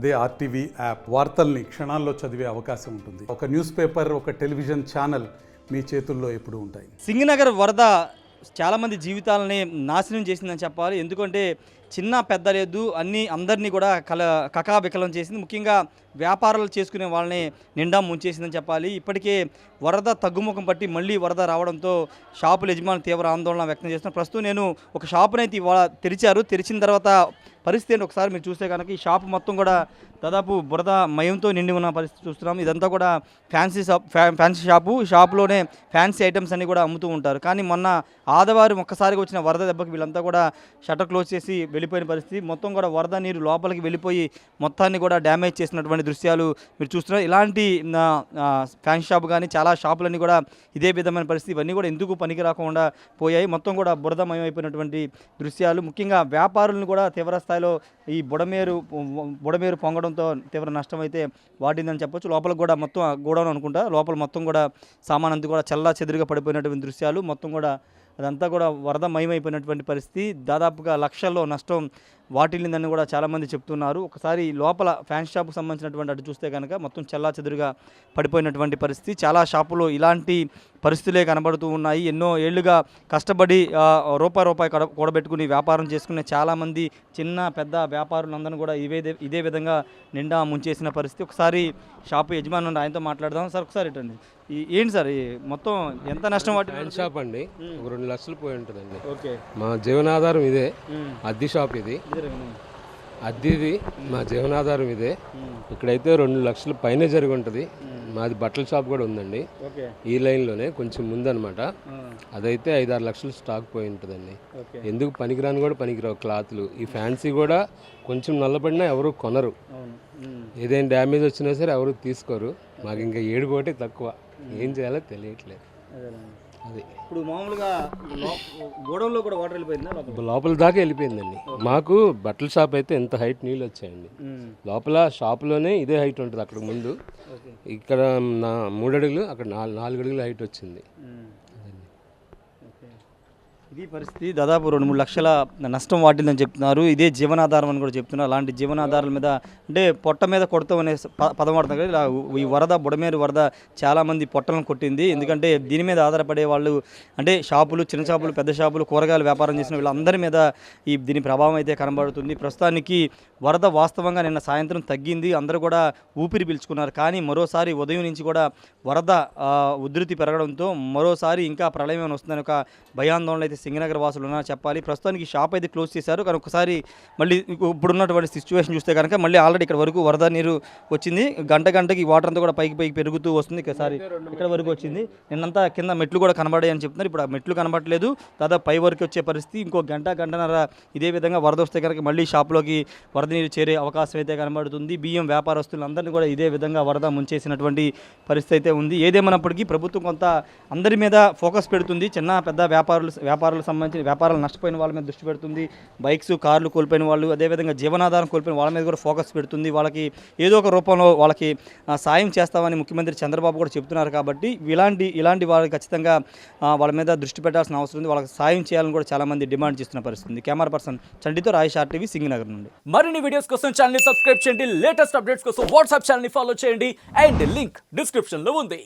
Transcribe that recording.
అదే RTV app వార్తల్ని క్షణాల్లో చదివే అవకాశం ఉంటుంది. ఒక న్యూస్ పేపర్, ఒక టెలివిజన్ ఛానల్ మీ చేతుల్లో ఎప్పుడూ ఉంటాయి. సింగనగర్ వరద చాలామంది జీవితాలని నాశనం చేసిందని చెప్పాలి. ఎందుకంటే చిన్న పెద్ద లేదు, అందరినీ కూడా కకాబికలం చేసింది. ముఖ్యంగా వ్యాపారాలు చేసుకునే వాళ్ళని నిండా ముంచేసిందని చెప్పాలి. ఇప్పటికే వరద తగ్గుముఖం పట్టి మళ్ళీ వరద రావడంతో షాపుల యజమానులు తీవ్ర ఆందోళన వ్యక్తం చేస్తున్నారు. ప్రస్తుతం నేను ఒక షాపునైతే ఇవాళ తెరిచిన తర్వాత పరిస్థితి ఏంటి ఒకసారి మీరు చూస్తే కనుక ఈ షాపు మొత్తం కూడా దాదాపు బురద మయంతో నిండి ఉన్న పరిస్థితి చూస్తున్నాం. ఇదంతా కూడా ఫ్యాన్సీ షాపు. ఈ షాపులోనే ఫ్యాన్సీ ఐటమ్స్ అన్నీ కూడా అమ్ముతూ ఉంటారు. కానీ మొన్న ఆదివారం ఒక్కసారిగా వచ్చిన వరద దెబ్బకి వీళ్ళంతా కూడా షట్టర్ క్లోజ్ చేసి వెళ్ళిపోయిన పరిస్థితి. మొత్తం కూడా వరద నీరు లోపలికి వెళ్ళిపోయి మొత్తాన్ని కూడా డ్యామేజ్ చేసినటువంటి దృశ్యాలు మీరు చూస్తున్నారు. ఇలాంటి ఫ్యాన్సీ షాపు కానీ చాలా షాపులన్నీ కూడా ఇదే విధమైన పరిస్థితి. ఇవన్నీ కూడా ఎందుకు పనికి రాకుండా పోయాయి. మొత్తం కూడా బురదమయం అయిపోయినటువంటి దృశ్యాలు. ముఖ్యంగా వ్యాపారులను కూడా తీవ్ర స్థాయిలో ఈ బుడమేరు పొంగడంతో తీవ్ర నష్టం అయితే వాటిందని చెప్పొచ్చు. లోపల కూడా మొత్తం గోడౌన్ అనుకుంటా, లోపల మొత్తం కూడా సామాన్ అంతా కూడా చల్లా చెదురుగా పడిపోయినటువంటి దృశ్యాలు. మొత్తం కూడా అదంతా కూడా వరద మయమైపోయినటువంటి పరిస్థితి. దాదాపుగా లక్షల్లో నష్టం వాటిల్లిందని కూడా చాలామంది చెప్తున్నారు. ఒకసారి లోపల ఫ్యాన్ షాప్కి సంబంధించినటువంటి అటు చూస్తే కనుక మొత్తం చల్లా చెదురుగా పడిపోయినటువంటి పరిస్థితి. చాలా షాపులో ఇలాంటి పరిస్థితులే కనబడుతూ ఉన్నాయి. ఎన్నో ఏళ్లుగా కష్టపడి రూపాయి కూడబెట్టుకుని వ్యాపారం చేసుకునే చాలామంది చిన్న పెద్ద వ్యాపారులందరూ కూడా ఇదే విధంగా నిండా ముంచేసిన పరిస్థితి. ఒకసారి షాపు యజమాని ఉండి ఆయనతో మాట్లాడదాం. సార్ ఒకసారి ఇటండి, ఏంటి సార్ మొత్తం ఎంత నష్టం వాటి ఫ్యాన్ షాప్ అండి? ఒక 2 లక్షలు పోయి ఉంటుందండి. ఓకే, మా జీవనాధారం ఇదే. అద్దె షాప్ ఇది, అద్దెది మా జీవనాధారం ఇదే. ఇక్కడైతే 2 లక్షల పైనే జరిగి ఉంటుంది. మాది బట్టల షాప్ కూడా ఉందండి ఈ లైన్లోనే, కొంచెం ముందనమాట. అదైతే 5-6 లక్షలు స్టాక్ పోయి ఉంటుందండి. ఎందుకు పనికిరాని కూడా పనికిరావు క్లాత్లు. ఈ ఫ్యాన్సీ కూడా కొంచెం నల్లబడినా ఎవరు కొనరు. ఏదైనా డ్యామేజ్ వచ్చినా సరే ఎవరు తీసుకోరు. మాకు ఇంకా 7 కోటి తక్కువ. ఏం చేయాలో తెలియట్లేదు. అది ఇప్పుడు మామూలుగా గోడౌన్లో కూడా వాటర్ వెళ్ళిపోయిందా? లోపల దాకా వెళ్ళిపోయిందండి. మాకు బట్టల షాప్ అయితే ఎంత హైట్ నీళ్ళు వచ్చాయండి. లోపల షాప్లోనే ఇదే హైట్ ఉంటుంది. అక్కడ ముందు ఇక్కడ 3 అడుగులు, అక్కడ 4 అడుగులు హైట్ వచ్చింది. ఇది పరిస్థితి. దాదాపు 2-3 లక్షల నష్టం వాటిందని చెప్తున్నారు. ఇదే జీవనాధారం అని కూడా చెప్తున్నారు. అలాంటి జీవనాధారాల మీద అంటే పొట్ట మీద కొడతాం అనే పదం వాడుతున్నారు కదా. ఇలా ఈ బుడమేరు వరద చాలామంది పొట్టలను కొట్టింది. ఎందుకంటే దీని మీద ఆధారపడే వాళ్ళు అంటే షాపులు, చిన్న షాపులు, పెద్ద షాపులు, కూరగాయలు వ్యాపారం చేసిన వీళ్ళందరి మీద దీని ప్రభావం అయితే కనబడుతుంది. ప్రస్తుతానికి వరద వాస్తవంగా నిన్న సాయంత్రం తగ్గింది. అందరూ కూడా ఊపిరి పీల్చుకున్నారు. కానీ మరోసారి ఉదయం నుంచి కూడా వరద ఉధృతి పెరగడంతో మరోసారి ఇంకా ప్రళయం వస్తుందని ఒక భయాందోళన అయితే సింగనగర్ వాసులు ఉన్నారని చెప్పాలి. ప్రస్తుతానికి షాప్ అయితే క్లోజ్ చేశారు. కానీ ఒకసారి మళ్ళీ ఇప్పుడున్నటువంటి సిచ్యువేషన్ చూస్తే కనుక మళ్ళీ ఆల్రెడీ ఇక్కడ వరకు వరద నీరు వచ్చింది. గంటకి వాటర్ అంతా కూడా పైకి పెరుగుతూ వస్తుంది. ఒకసారి ఇక్కడ వరకు వచ్చింది. నిన్నంతా కింద మెట్లు కూడా కనబడాయి అని చెప్తున్నారు. ఇప్పుడు ఆ మెట్లు కనబడట్లేదు. దాదాపు పై వరకు వచ్చే పరిస్థితి. ఇంకో గంటన్నర ఇదే విధంగా వరద వస్తే కనుక మళ్ళీ షాప్లోకి వరద నీరు చేరే అవకాశం అయితే కనబడుతుంది. బియ్యం వ్యాపారస్తులందరినీ కూడా ఇదే విధంగా వరద ముంచేసినటువంటి పరిస్థితి అయితే ఉంది. ఏదేమైనప్పటికీ ప్రభుత్వం కొంత అందరి మీద ఫోకస్ పెడుతుంది. చిన్న పెద్ద వ్యాపారాలకు సంబంధించిన వ్యాపారాలు నష్టపోయిన వాళ్ళ మీద దృష్టి పెడుతుంది. బైక్స్, కార్లు కోల్పోయిన వాళ్ళు, అదేవిధంగా జీవనాధారం కోల్పోయిన వాళ్ళ మీద కూడా ఫోకస్ పెడుతుంది. వాళ్ళకి ఏదో ఒక రూపంలో వాళ్ళకి సాయం చేస్తామని ముఖ్యమంత్రి చంద్రబాబు కూడా చెప్తున్నారు. కాబట్టి ఇలాంటి వాళ్ళకి ఖచ్చితంగా వాళ్ళ మీద దృష్టి పెట్టాల్సిన అవసరం ఉంది. వాళ్ళకి సాయం చేయాలని కూడా చాలామంది డిమాండ్ చేస్తున్న పరిస్థితి. Camera person చండితో Rayesh, RTV, Singh Nagar నుండి. మరిన్ని వీడియోస్ కోసం ఛానల్ ని సబ్స్క్రైబ్ చేయండి. లేటెస్ట్ అప్డేట్స్ కోసం వాట్సాప్ ఛానల్ ని ఫాలో చేయండి. అండ్ లింక్ డిస్క్రిప్షన్ లో ఉంది.